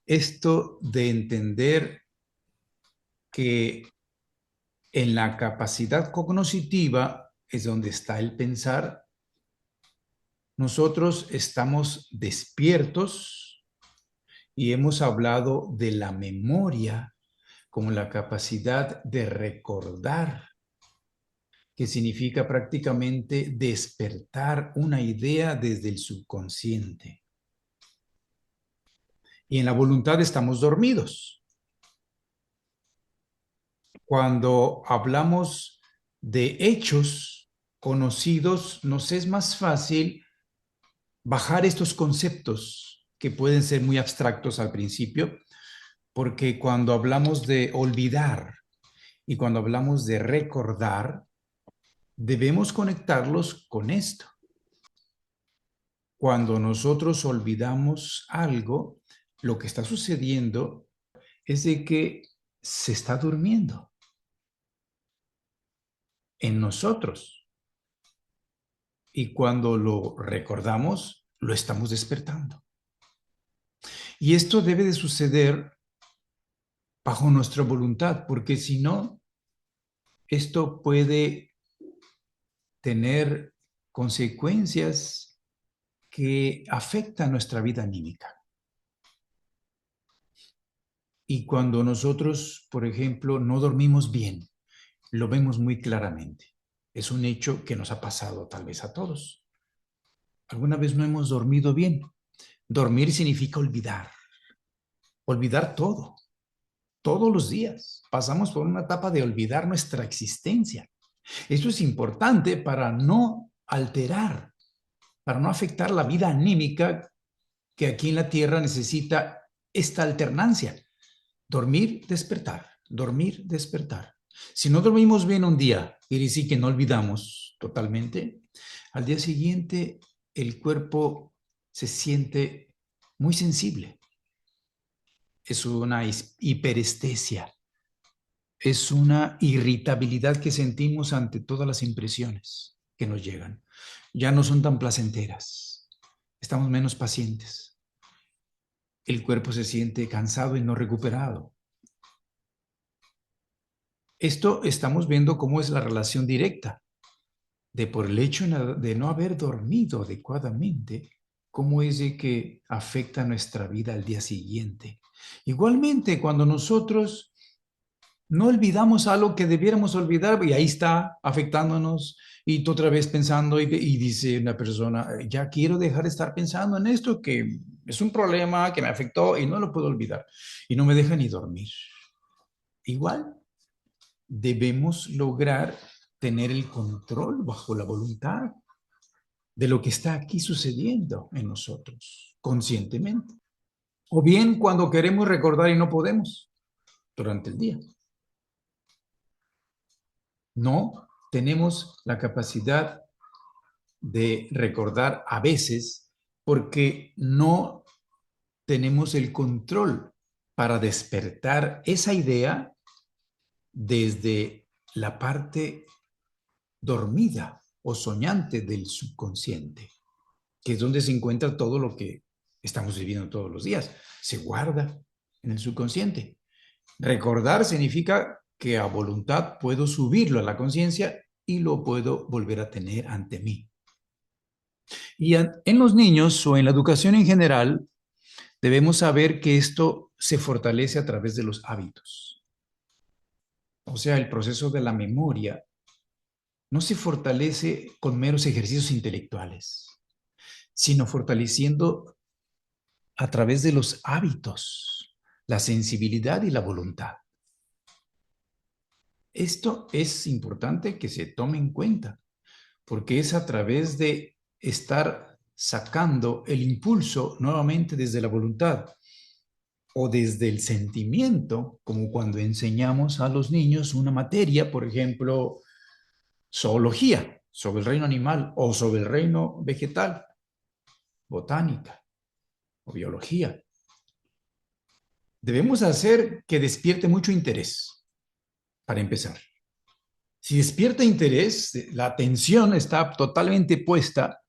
esto de entender que en la capacidad cognitiva es donde está el pensar. Nosotros estamos despiertos y hemos hablado de la memoria como la capacidad de recordar, que significa prácticamente despertar una idea desde el subconsciente. Y en la voluntad estamos dormidos. Cuando hablamos de hechos conocidos, nos es más fácil bajar estos conceptos que pueden ser muy abstractos al principio, porque cuando hablamos de olvidar y cuando hablamos de recordar, debemos conectarlos con esto. Cuando nosotros olvidamos algo, lo que está sucediendo es de que se está durmiendo en nosotros. Y cuando lo recordamos, lo estamos despertando. Y esto debe de suceder bajo nuestra voluntad, porque si no, esto puede tener consecuencias que afectan nuestra vida anímica. Y cuando nosotros, por ejemplo, no dormimos bien, lo vemos muy claramente. Es un hecho que nos ha pasado tal vez a todos. ¿Alguna vez no hemos dormido bien? Dormir significa olvidar, olvidar todo, todos los días. Pasamos por una etapa de olvidar nuestra existencia. Esto es importante para no alterar, para no afectar la vida anímica que aquí en la Tierra necesita esta alternancia. Dormir, despertar, dormir, despertar. Si no dormimos bien un día, quiere decir que no olvidamos totalmente, al día siguiente el cuerpo se siente muy sensible. Es una hiperestesia, es una irritabilidad que sentimos ante todas las impresiones que nos llegan. Ya no son tan placenteras, estamos menos pacientes. El cuerpo se siente cansado y no recuperado. Esto estamos viendo cómo es la relación directa de por el hecho de no haber dormido adecuadamente, cómo es de que afecta nuestra vida al día siguiente. Igualmente, cuando nosotros no olvidamos algo que debiéramos olvidar y ahí está afectándonos y tú otra vez pensando y dice una persona, ya quiero dejar de estar pensando en esto que es un problema que me afectó y no lo puedo olvidar y no me deja ni dormir. Igual debemos lograr tener el control bajo la voluntad de lo que está aquí sucediendo en nosotros, conscientemente. O bien cuando queremos recordar y no podemos durante el día. No tenemos la capacidad de recordar a veces porque no tenemos el control para despertar esa idea desde la parte dormida o soñante del subconsciente, que es donde se encuentra todo lo que estamos viviendo todos los días. Se guarda en el subconsciente. Recordar significa que a voluntad puedo subirlo a la conciencia y lo puedo volver a tener ante mí. Y en los niños o en la educación en general, debemos saber que esto se fortalece a través de los hábitos. O sea, el proceso de la memoria no se fortalece con meros ejercicios intelectuales, sino fortaleciendo a través de los hábitos, la sensibilidad y la voluntad. Esto es importante que se tome en cuenta, porque es a través de estar sacando el impulso nuevamente desde la voluntad o desde el sentimiento, como cuando enseñamos a los niños una materia, por ejemplo, zoología, sobre el reino animal o sobre el reino vegetal, botánica o biología. Debemos hacer que despierte mucho interés, para empezar. Si despierta interés, la atención está totalmente puesta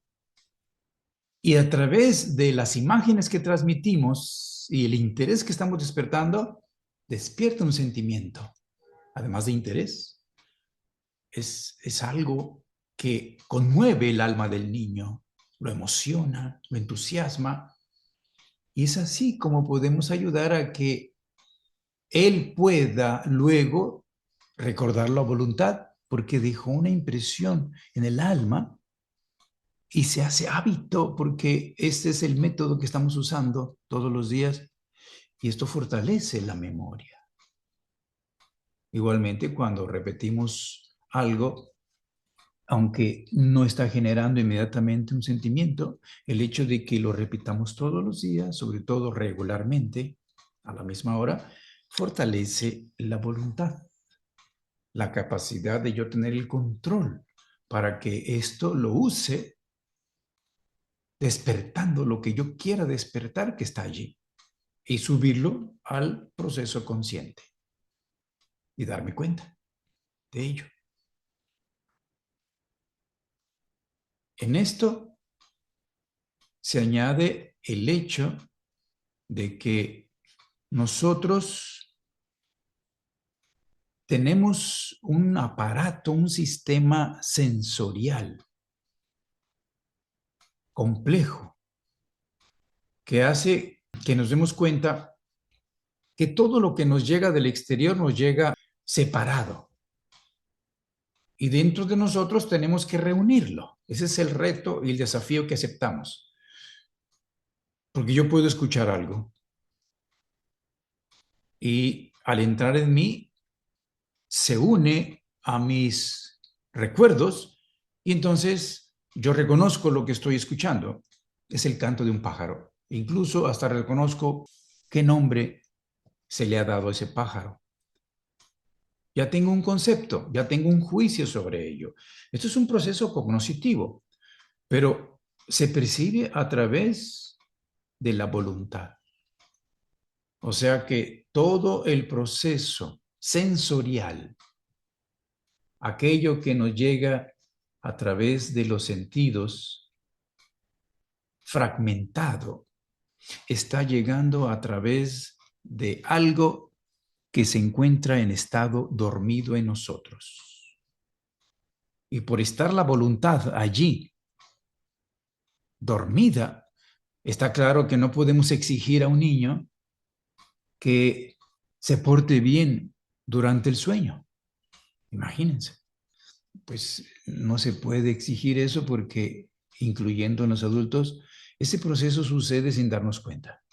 Y a través de las imágenes que transmitimos y el interés que estamos despertando, despierta un sentimiento, además de interés. Es algo que conmueve el alma del niño, lo emociona, lo entusiasma. Y es así como podemos ayudar a que él pueda luego recordar la voluntad, porque dejó una impresión en el alma y se hace hábito, porque este es el método que estamos usando todos los días y esto fortalece la memoria. Igualmente, cuando repetimos algo, aunque no está generando inmediatamente un sentimiento, el hecho de que lo repitamos todos los días, sobre todo regularmente, a la misma hora, fortalece la voluntad, la capacidad de yo tener el control para que esto lo use despertando lo que yo quiera despertar que está allí y subirlo al proceso consciente y darme cuenta de ello. En esto se añade el hecho de que nosotros tenemos un aparato, un sistema sensorial complejo que hace que nos demos cuenta que todo lo que nos llega del exterior nos llega separado. Y dentro de nosotros tenemos que reunirlo. Ese es el reto y el desafío que aceptamos. Porque yo puedo escuchar algo y al entrar en mí se une a mis recuerdos y entonces yo reconozco lo que estoy escuchando. Es el canto de un pájaro. Incluso hasta reconozco qué nombre se le ha dado a ese pájaro. Ya tengo un concepto, ya tengo un juicio sobre ello. Esto es un proceso cognoscitivo, pero se percibe a través de la voluntad. O sea que todo el proceso sensorial, aquello que nos llega a través de los sentidos, fragmentado, está llegando a través de algo que se encuentra en estado dormido en nosotros. Y por estar la voluntad allí, dormida, está claro que no podemos exigir a un niño que se porte bien durante el sueño. Imagínense. Pues no se puede exigir eso porque, incluyendo en los adultos, ese proceso sucede sin darnos cuenta.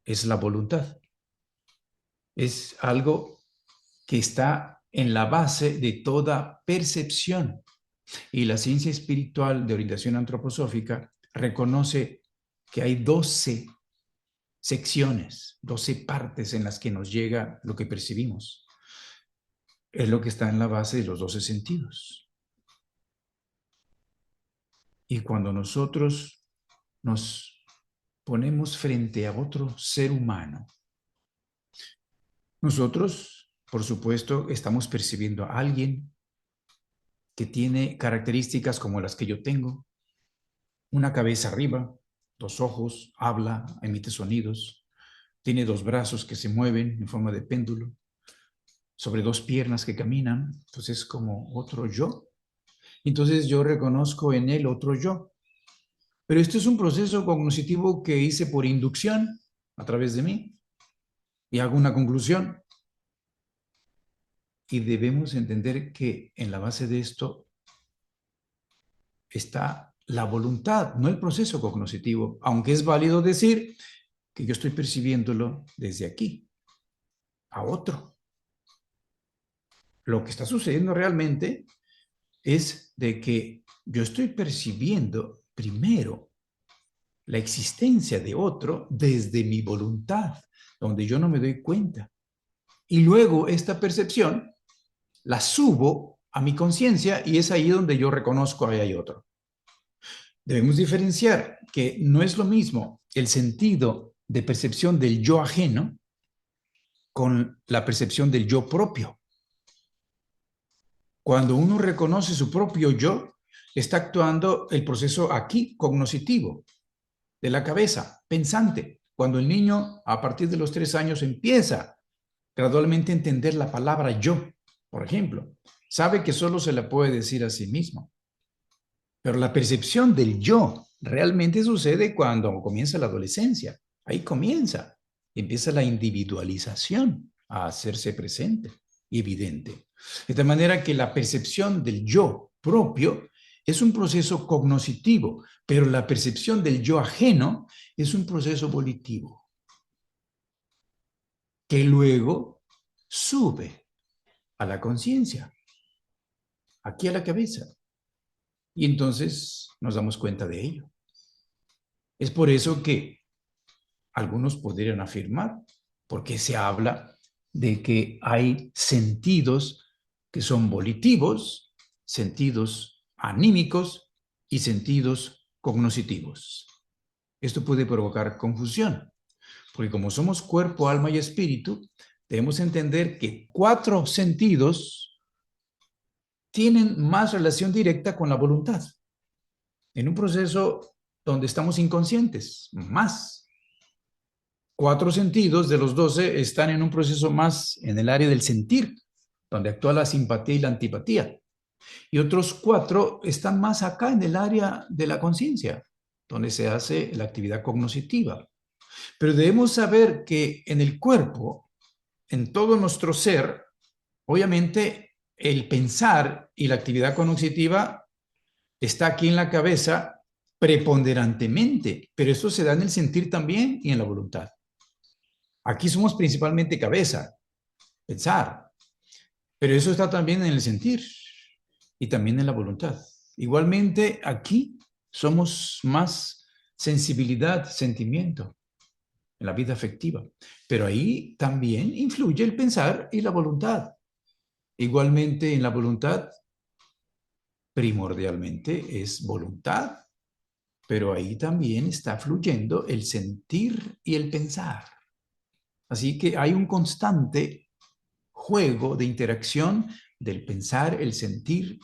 Es la voluntad. Es algo que está en la base de toda percepción. Y la ciencia espiritual de orientación antroposófica reconoce que hay 12 secciones, 12 partes en las que nos llega lo que percibimos. Es lo que está en la base de los 12 sentidos. Y cuando nosotros nos ponemos frente a otro ser humano, nosotros, por supuesto, estamos percibiendo a alguien que tiene características como las que yo tengo, una cabeza arriba, dos ojos, habla, emite sonidos, tiene dos brazos que se mueven en forma de péndulo, sobre dos piernas que caminan, entonces es como otro yo. Entonces yo reconozco en él otro yo. Pero esto es un proceso cognitivo que hice por inducción a través de mí y hago una conclusión. Y debemos entender que en la base de esto está la voluntad, no el proceso cognitivo, aunque es válido decir que yo estoy percibiéndolo desde aquí a otro. Lo que está sucediendo realmente es de que yo estoy percibiendo primero la existencia de otro desde mi voluntad, donde yo no me doy cuenta. Y luego esta percepción la subo a mi conciencia y es ahí donde yo reconozco que hay otro. Debemos diferenciar que no es lo mismo el sentido de percepción del yo ajeno con la percepción del yo propio. Cuando uno reconoce su propio yo, está actuando el proceso aquí cognoscitivo de la cabeza, pensante. Cuando el niño a partir de los 3 años empieza gradualmente a entender la palabra yo, por ejemplo, sabe que solo se la puede decir a sí mismo. Pero la percepción del yo realmente sucede cuando comienza la adolescencia. Ahí comienza. Empieza la individualización a hacerse presente y evidente. De tal manera que la percepción del yo propio es un proceso cognoscitivo, pero la percepción del yo ajeno es un proceso volitivo, que luego sube a la conciencia, aquí a la cabeza. Y entonces nos damos cuenta de ello. Es por eso que algunos podrían afirmar, porque se habla de que hay sentidos que son volitivos, sentidos anímicos y sentidos cognoscitivos. Esto puede provocar confusión, porque como somos cuerpo, alma y espíritu, debemos entender que 4 sentidos tienen más relación directa con la voluntad. En un proceso donde estamos inconscientes, más 4 sentidos de los 12 están en un proceso más en el área del sentir, donde actúa la simpatía y la antipatía. Y otros 4 están más acá en el área de la conciencia, donde se hace la actividad cognoscitiva. Pero debemos saber que en el cuerpo, en todo nuestro ser, obviamente el pensar y la actividad cognoscitiva está aquí en la cabeza preponderantemente, pero eso se da en el sentir también y en la voluntad. Aquí somos principalmente cabeza, pensar, pero eso está también en el sentir y también en la voluntad. Igualmente, aquí somos más sensibilidad, sentimiento, en la vida afectiva, pero ahí también influye el pensar y la voluntad. Igualmente, en la voluntad, primordialmente es voluntad, pero ahí también está fluyendo el sentir y el pensar. Así que hay un constante juego de interacción del pensar, el sentir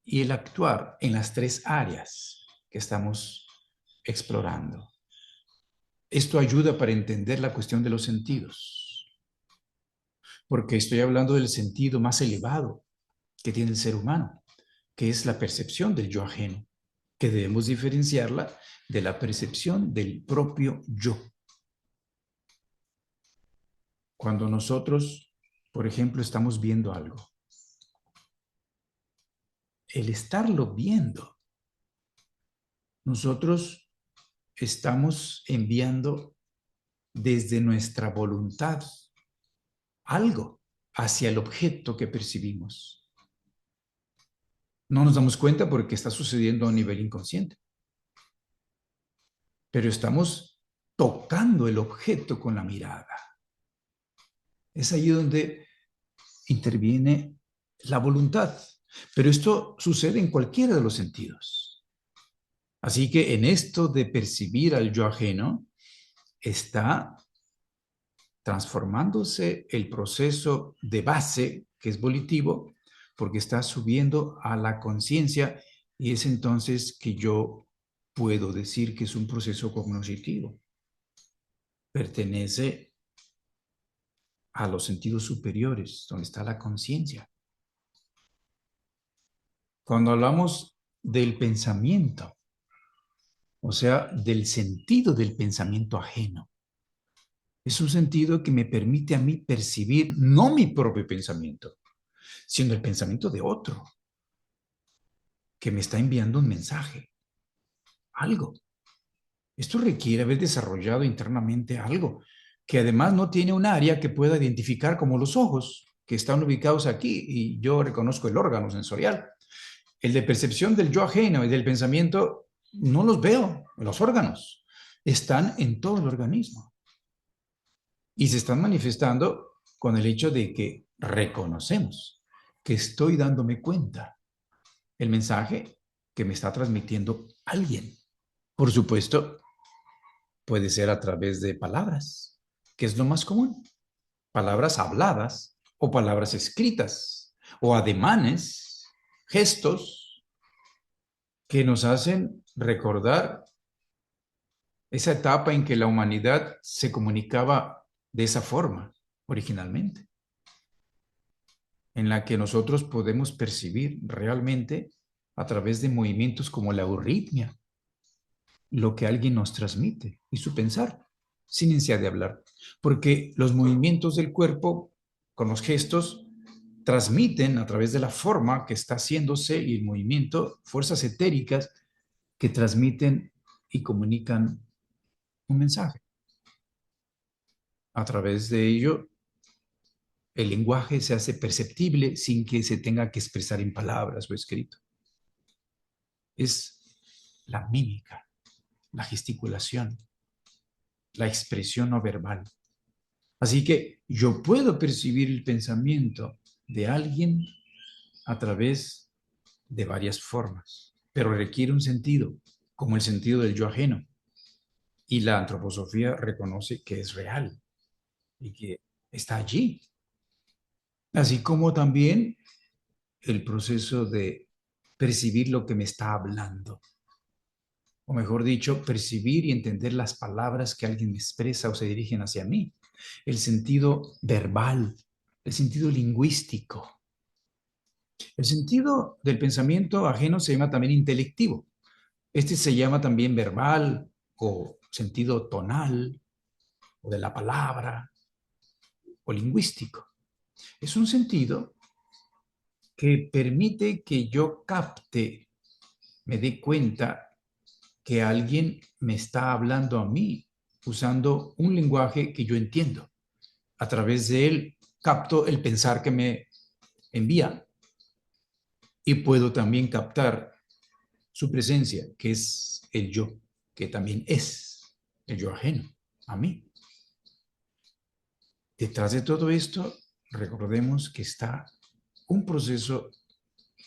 y el actuar en las 3 áreas que estamos explorando. Esto ayuda para entender la cuestión de los sentidos, porque estoy hablando del sentido más elevado que tiene el ser humano, que es la percepción del yo ajeno, que debemos diferenciarla de la percepción del propio yo. Cuando nosotros, por ejemplo, estamos viendo algo, el estarlo viendo, nosotros estamos enviando desde nuestra voluntad algo hacia el objeto que percibimos. No nos damos cuenta porque está sucediendo a un nivel inconsciente, pero estamos tocando el objeto con la mirada. Es ahí donde interviene la voluntad, pero esto sucede en cualquiera de los sentidos. Así que en esto de percibir al yo ajeno está transformándose el proceso de base, que es volitivo, porque está subiendo a la conciencia y es entonces que yo puedo decir que es un proceso cognoscitivo. Pertenece a los sentidos superiores, donde está la conciencia. Cuando hablamos del pensamiento, o sea, del sentido del pensamiento ajeno, es un sentido que me permite a mí percibir no mi propio pensamiento, sino el pensamiento de otro, que me está enviando un mensaje, algo. Esto requiere haber desarrollado internamente algo, que además no tiene un área que pueda identificar como los ojos, que están ubicados aquí, y yo reconozco el órgano sensorial. El de percepción del yo ajeno y del pensamiento, no los veo, los órganos. Están en todo el organismo. Y se están manifestando con el hecho de que reconocemos que estoy dándome cuenta el mensaje que me está transmitiendo alguien. Por supuesto, puede ser a través de palabras, que es lo más común. Palabras habladas o palabras escritas o ademanes, gestos, que nos hacen recordar esa etapa en que la humanidad se comunicaba de esa forma originalmente, en la que nosotros podemos percibir realmente a través de movimientos como la euritmia, lo que alguien nos transmite y su pensar, sin necesidad de hablar. Porque los movimientos del cuerpo, con los gestos, transmiten a través de la forma que está haciéndose y el movimiento, fuerzas etéricas que transmiten y comunican un mensaje. A través de ello, el lenguaje se hace perceptible sin que se tenga que expresar en palabras o escrito. Es la mímica, la gesticulación, la expresión no verbal. Así que yo puedo percibir el pensamiento de alguien a través de varias formas, pero requiere un sentido, como el sentido del yo ajeno. Y la antroposofía reconoce que es real y que está allí. Así como también el proceso de percibir lo que me está hablando, o mejor dicho, percibir y entender las palabras que alguien expresa o se dirigen hacia mí, el sentido verbal, el sentido lingüístico. El sentido del pensamiento ajeno se llama también intelectivo. Este se llama también verbal o sentido tonal o de la palabra o lingüístico. Es un sentido que permite que yo capte, me dé cuenta que alguien me está hablando a mí usando un lenguaje que yo entiendo. A través de él capto el pensar que me envía y puedo también captar su presencia, que es el yo, que también es el yo ajeno a mí. Detrás de todo esto, recordemos que está un proceso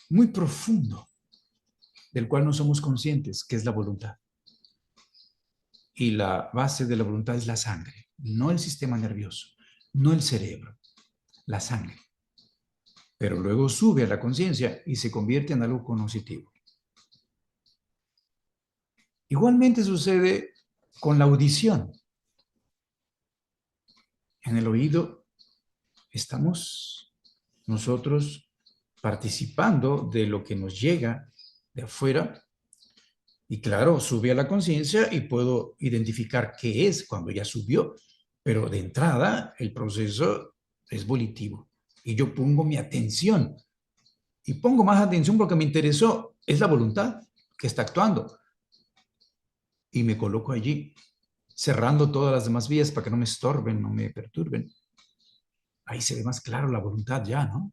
muy profundo del cual no somos conscientes, que es la voluntad. Y la base de la voluntad es la sangre, no el sistema nervioso, no el cerebro, la sangre. Pero luego sube a la conciencia y se convierte en algo cognitivo. Igualmente sucede con la audición. En el oído estamos nosotros participando de lo que nos llega de afuera y claro, sube a la conciencia y puedo identificar qué es cuando ya subió, pero de entrada el proceso es volitivo y yo pongo mi atención y pongo más atención porque me interesó, es la voluntad que está actuando y me coloco allí, cerrando todas las demás vías para que no me estorben, no me perturben. Ahí se ve más claro la voluntad ya, ¿no?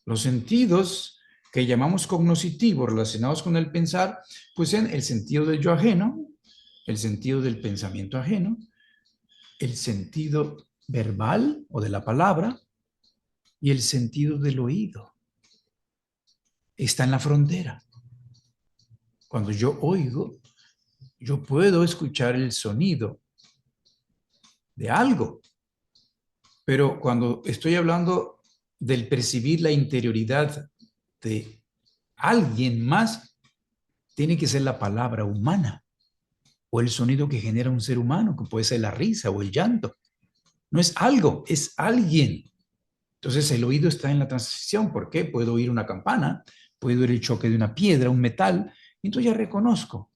Los sentidos que llamamos cognoscitivos relacionados con el pensar, pues en el sentido del yo ajeno, el sentido del pensamiento ajeno, el sentido verbal o de la palabra y el sentido del oído. Está en la frontera. Cuando yo oigo, yo puedo escuchar el sonido de algo, pero cuando estoy hablando del percibir la interioridad de alguien más, tiene que ser la palabra humana o el sonido que genera un ser humano, que puede ser la risa o el llanto. No es algo, es alguien. Entonces el oído está en la transición. ¿Por qué? Puedo oír una campana, puedo oír el choque de una piedra, un metal, y entonces ya reconozco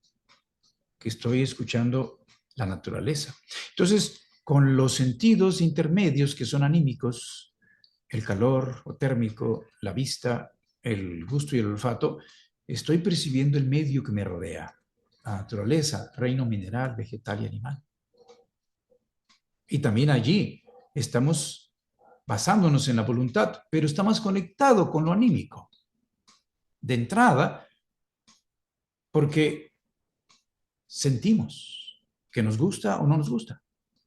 que estoy escuchando la naturaleza. Entonces, con los sentidos intermedios que son anímicos, el calor o térmico, la vista, el gusto y el olfato, estoy percibiendo el medio que me rodea, la naturaleza, reino mineral, vegetal y animal. Y también allí estamos basándonos en la voluntad, pero está más conectado con lo anímico. De entrada, porque sentimos que nos gusta o no nos gusta,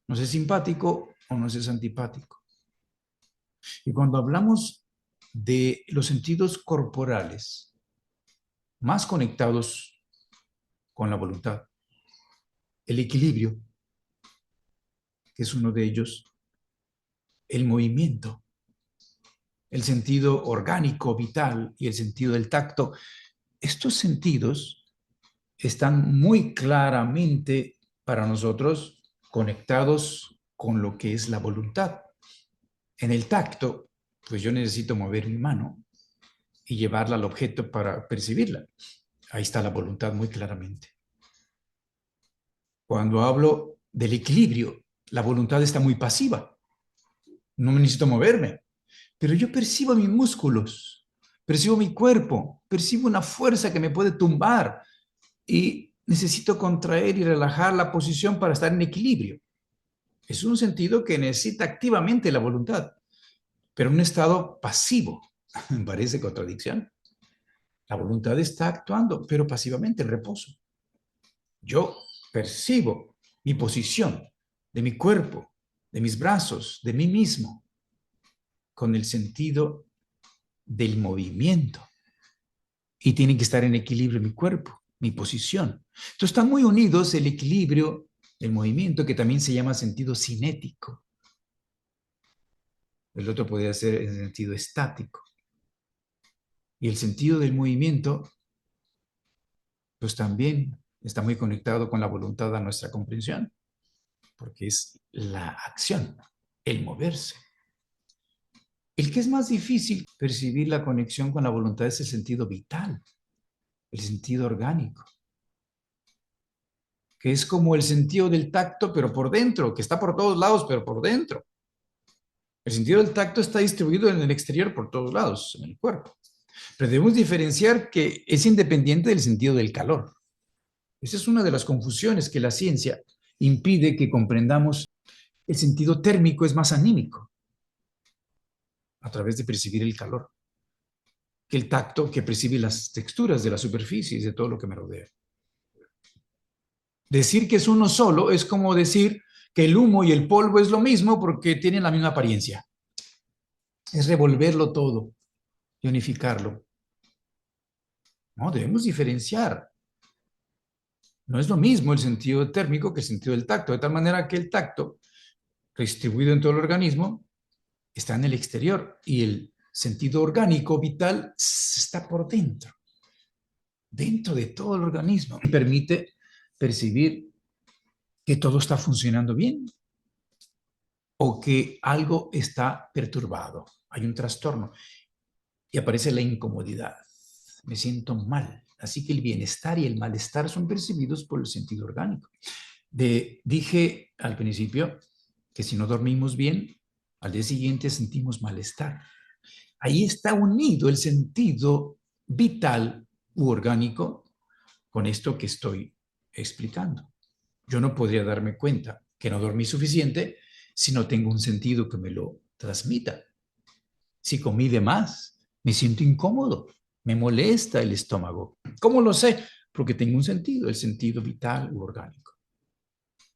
nos es simpático o nos es antipático. Y cuando hablamos de los sentidos corporales más conectados con la voluntad, el equilibrio, que es uno de ellos, el movimiento, el sentido orgánico, vital y el sentido del tacto, estos sentidos están muy claramente para nosotros conectados con lo que es la voluntad. En el tacto, pues yo necesito mover mi mano y llevarla al objeto para percibirla. Ahí está la voluntad muy claramente. Cuando hablo del equilibrio, la voluntad está muy pasiva. No necesito moverme, pero yo percibo mis músculos, percibo mi cuerpo, percibo una fuerza que me puede tumbar y necesito contraer y relajar la posición para estar en equilibrio. Es un sentido que necesita activamente la voluntad, pero en un estado pasivo. Me parece contradicción. La voluntad está actuando, pero pasivamente, en reposo. Yo percibo mi posición de mi cuerpo, de mis brazos, de mí mismo, con el sentido del movimiento. Y tiene que estar en equilibrio mi cuerpo, mi posición. Entonces están muy unidos el equilibrio, el movimiento, que también se llama sentido cinético. El otro podría ser el sentido estático. Y el sentido del movimiento, pues también está muy conectado con la voluntad a nuestra comprensión, porque es la acción, el moverse. El que es más difícil percibir la conexión con la voluntad es el sentido vital, el sentido orgánico, que es como el sentido del tacto, pero por dentro, que está por todos lados, pero por dentro. El sentido del tacto está distribuido en el exterior por todos lados, en el cuerpo. Pero debemos diferenciar que es independiente del sentido del calor. Esa es una de las confusiones que la ciencia impide que comprendamos. El sentido térmico es más anímico, a través de percibir el calor, que el tacto que percibe las texturas de las superficies, de todo lo que me rodea. Decir que es uno solo es como decir que el humo y el polvo es lo mismo porque tienen la misma apariencia. Es revolverlo todo y unificarlo. No, debemos diferenciar. No es lo mismo el sentido térmico que el sentido del tacto, de tal manera que el tacto, distribuido en todo el organismo, está en el exterior y el sentido orgánico vital está por dentro, dentro de todo el organismo. Permite percibir que todo está funcionando bien o que algo está perturbado, hay un trastorno y aparece la incomodidad. Me siento mal. Así que el bienestar y el malestar son percibidos por el sentido orgánico. Dije al principio que si no dormimos bien, al día siguiente sentimos malestar. Ahí está unido el sentido vital u orgánico con esto que estoy explicando. Yo no podría darme cuenta que no dormí suficiente si no tengo un sentido que me lo transmita. Si comí de más, me siento incómodo, me molesta el estómago. ¿Cómo lo sé? Porque tengo un sentido, el sentido vital u orgánico.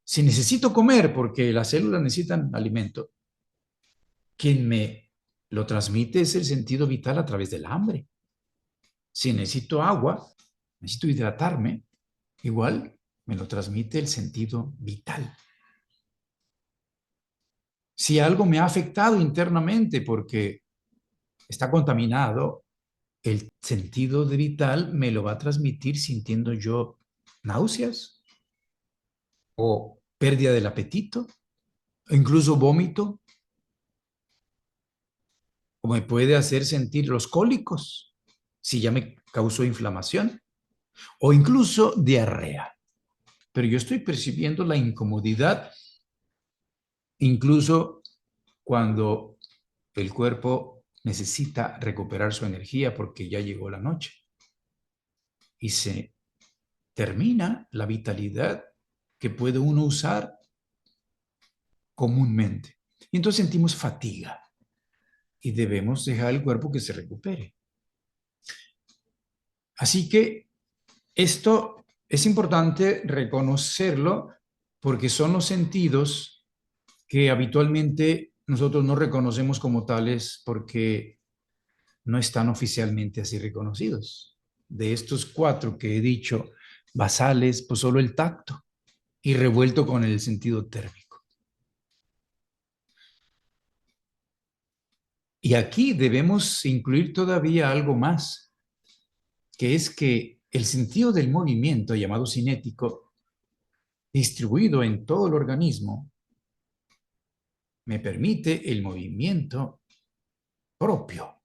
Si necesito comer porque las células necesitan alimento, quien me lo transmite es el sentido vital a través del hambre. Si necesito agua, necesito hidratarme, igual me lo transmite el sentido vital. Si algo me ha afectado internamente porque está contaminado, el sentido de vital me lo va a transmitir sintiendo yo náuseas o pérdida del apetito, o incluso vómito, o me puede hacer sentir los cólicos si ya me causó inflamación, o incluso diarrea. Pero yo estoy percibiendo la incomodidad incluso cuando el cuerpo necesita recuperar su energía porque ya llegó la noche y se termina la vitalidad que puede uno usar comúnmente. Y entonces sentimos fatiga y debemos dejar el cuerpo que se recupere. Así que esto es importante reconocerlo porque son los sentidos que habitualmente nosotros no reconocemos como tales porque no están oficialmente así reconocidos. De estos cuatro que he dicho, basales, pues solo el tacto y revuelto con el sentido térmico. Y aquí debemos incluir todavía algo más. que es que el sentido del movimiento, llamado cinético, distribuido en todo el organismo, me permite el movimiento propio,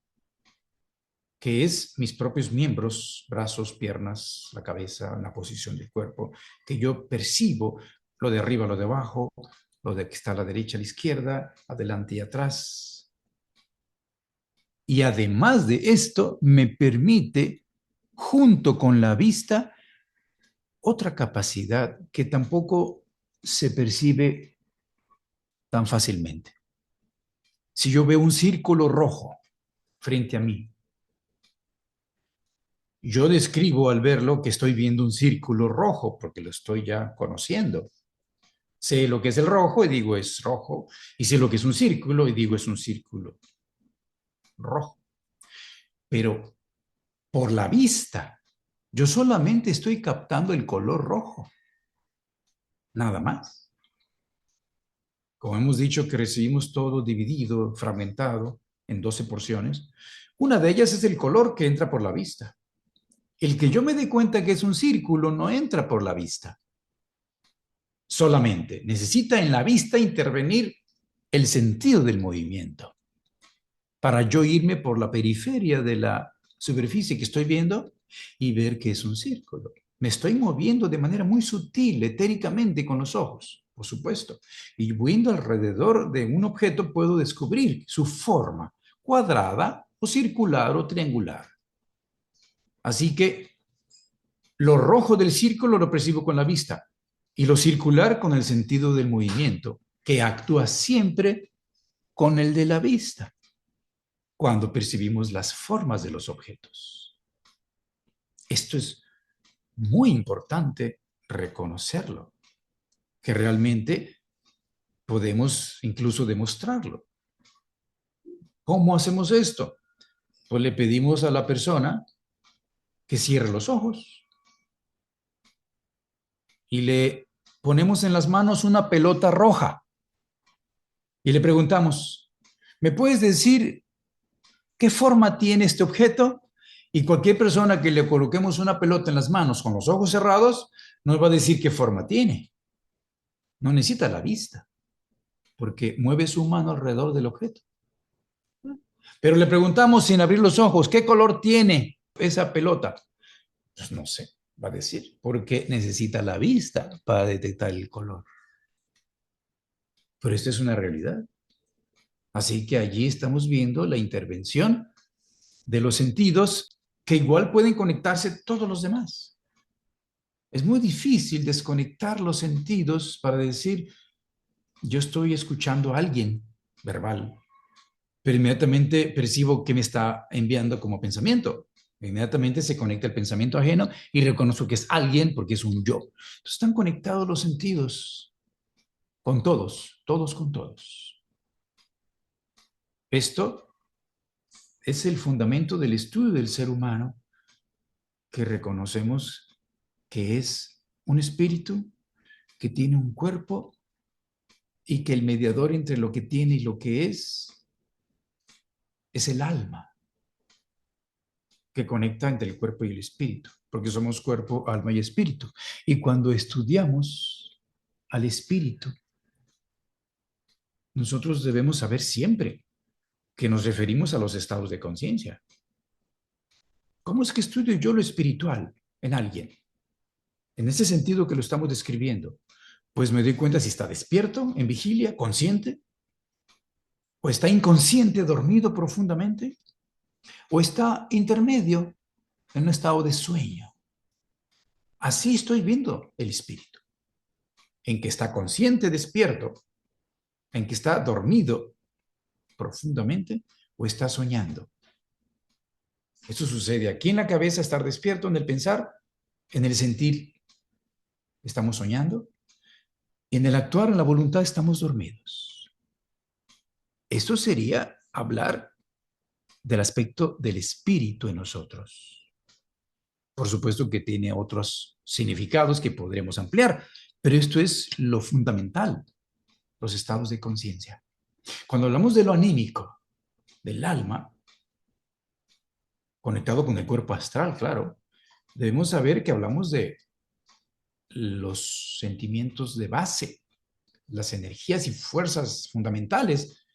que es mis propios miembros, brazos, piernas, la cabeza, la posición del cuerpo, que yo percibo lo de arriba, lo de abajo, lo de que está a la derecha, a la izquierda, adelante y atrás. Y además de esto, me permite, junto con la vista, otra capacidad que tampoco se percibe tan fácilmente. Si yo veo un círculo rojo frente a mí, yo describo al verlo que estoy viendo un círculo rojo porque lo estoy ya conociendo. Sé lo que es el rojo y digo es rojo, y sé lo que es un círculo y digo es un círculo rojo. Pero por la vista, yo solamente estoy captando el color rojo, nada más. Como hemos dicho que recibimos todo dividido, fragmentado en 12 porciones, una de ellas es el color que entra por la vista. El que yo me dé cuenta que es un círculo no entra por la vista solamente. Necesita en la vista intervenir el sentido del movimiento para yo irme por la periferia de la superficie que estoy viendo y ver que es un círculo. Me estoy moviendo de manera muy sutil, etéricamente con los ojos, por supuesto. Y viendo alrededor de un objeto puedo descubrir su forma, cuadrada o circular o triangular. Así que lo rojo del círculo lo percibo con la vista y lo circular con el sentido del movimiento, que actúa siempre con el de la vista cuando percibimos las formas de los objetos. Esto es muy importante reconocerlo, que realmente podemos incluso demostrarlo. ¿Cómo hacemos esto? Pues le pedimos a la persona que cierre los ojos y le ponemos en las manos una pelota roja y le preguntamos, ¿me puedes decir qué forma tiene este objeto? Y cualquier persona que le coloquemos una pelota en las manos con los ojos cerrados nos va a decir qué forma tiene. No necesita la vista, porque mueve su mano alrededor del objeto. Pero le preguntamos sin abrir los ojos, ¿qué color tiene esa pelota? Pues no sé, va a decir, porque necesita la vista para detectar el color. Pero esto es una realidad. Así que allí estamos viendo la intervención de los sentidos que igual pueden conectarse todos los demás. Es muy difícil desconectar los sentidos para decir, yo estoy escuchando a alguien verbal, pero inmediatamente percibo que me está enviando como pensamiento. Inmediatamente se conecta el pensamiento ajeno y reconozco que es alguien porque es un yo. Entonces están conectados los sentidos con todos, todos con todos. Esto es el fundamento del estudio del ser humano, que reconocemos que es un espíritu que tiene un cuerpo y que el mediador entre lo que tiene y lo que es el alma que conecta entre el cuerpo y el espíritu, porque somos cuerpo, alma y espíritu. Y cuando estudiamos al espíritu, nosotros debemos saber siempre que nos referimos a los estados de conciencia. ¿Cómo es que estudio yo lo espiritual en alguien? En ese sentido que lo estamos describiendo, pues me doy cuenta si está despierto, en vigilia, consciente, o está inconsciente, dormido profundamente, o está intermedio en un estado de sueño. Así estoy viendo el espíritu, en que está consciente, despierto, en que está dormido profundamente o está soñando. Esto sucede aquí en la cabeza, estar despierto, en el pensar, en el sentir, estamos soñando, y en el actuar, en la voluntad, estamos dormidos. Esto sería hablar del aspecto del espíritu en nosotros. Por supuesto que tiene otros significados que podremos ampliar, pero esto es lo fundamental, los estados de conciencia. Cuando hablamos de lo anímico, del alma, conectado con el cuerpo astral, claro, Debemos saber que hablamos de los sentimientos de base, las energías y fuerzas fundamentales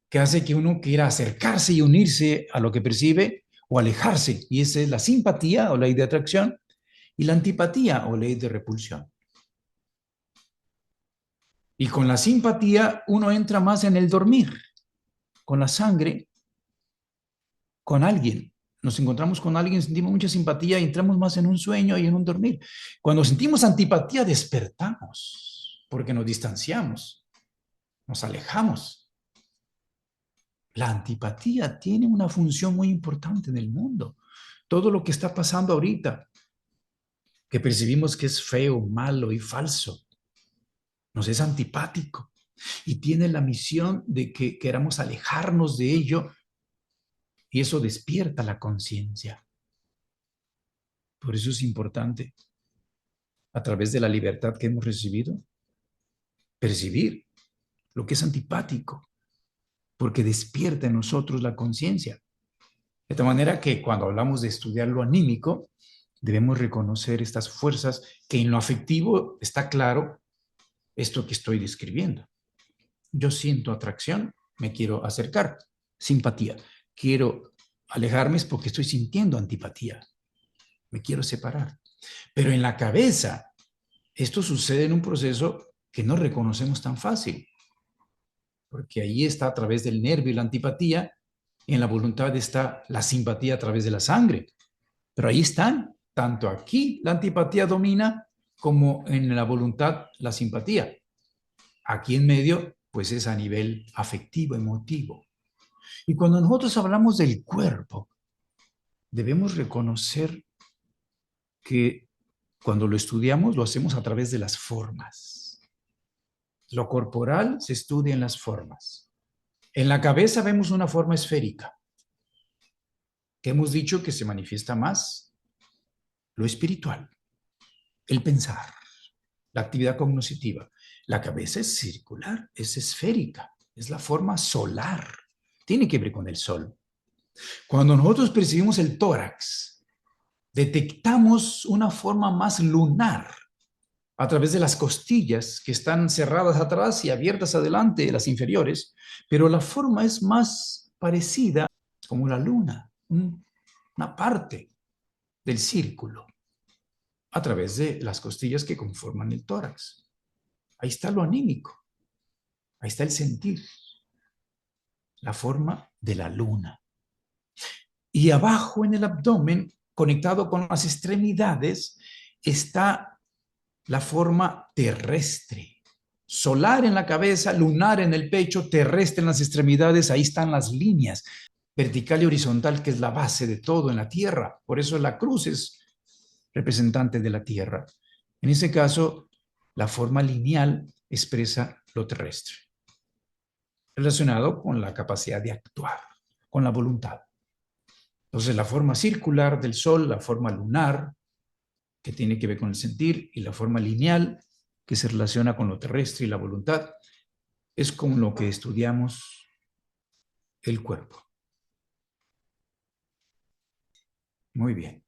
que hace que uno quiera acercarse y unirse a lo que percibe o alejarse. Y esa es la simpatía o ley de atracción y la antipatía o ley de repulsión. Y con la simpatía uno entra más en el dormir, con la sangre, con alguien. Nos encontramos con alguien, sentimos mucha simpatía y entramos más en un sueño y en un dormir. Cuando sentimos antipatía, despertamos, porque nos distanciamos, nos alejamos. La antipatía tiene una función muy importante en el mundo. Todo lo que está pasando ahorita, que percibimos que es feo, malo y falso, nos es antipático y tiene la misión de que queramos alejarnos de ello y eso despierta la conciencia. Por eso es importante, a través de la libertad que hemos recibido, percibir lo que es antipático, porque despierta en nosotros la conciencia. De tal manera que cuando hablamos de estudiar lo anímico, debemos reconocer estas fuerzas que en lo afectivo está claro esto que estoy describiendo. Yo siento atracción, me quiero acercar, simpatía. Quiero alejarme es porque estoy sintiendo antipatía, me quiero separar. Pero en la cabeza, esto sucede en un proceso que no reconocemos tan fácil, porque ahí está a través del nervio y la antipatía, y en la voluntad está la simpatía a través de la sangre. Pero ahí están, tanto aquí la antipatía domina como en la voluntad la simpatía. Aquí en medio, pues es a nivel afectivo, emotivo. Y cuando nosotros hablamos del cuerpo, debemos reconocer que cuando lo estudiamos lo hacemos a través de las formas. Lo corporal se estudia en las formas. En la cabeza vemos una forma esférica, que hemos dicho que se manifiesta más lo espiritual, el pensar, la actividad cognitiva. La cabeza es circular, es esférica, es la forma solar. Tiene que ver con el sol. Cuando nosotros percibimos el tórax, detectamos una forma más lunar a través de las costillas que están cerradas atrás y abiertas adelante, las inferiores, pero la forma es más parecida como la luna, una parte del círculo a través de las costillas que conforman el tórax. Ahí está lo anímico, ahí está el sentir, la forma de la luna. Y abajo en el abdomen, conectado con las extremidades, está la forma terrestre. Solar en la cabeza, lunar en el pecho, terrestre en las extremidades, ahí están las líneas, vertical y horizontal, que es la base de todo en la tierra. Por eso la cruz es representante de la tierra. En ese caso, la forma lineal expresa lo terrestre, relacionado con la capacidad de actuar, con la voluntad. Entonces, la forma circular del Sol, la forma lunar, que tiene que ver con el sentir, y la forma lineal, que se relaciona con lo terrestre y la voluntad, es con lo que estudiamos el cuerpo. Muy bien.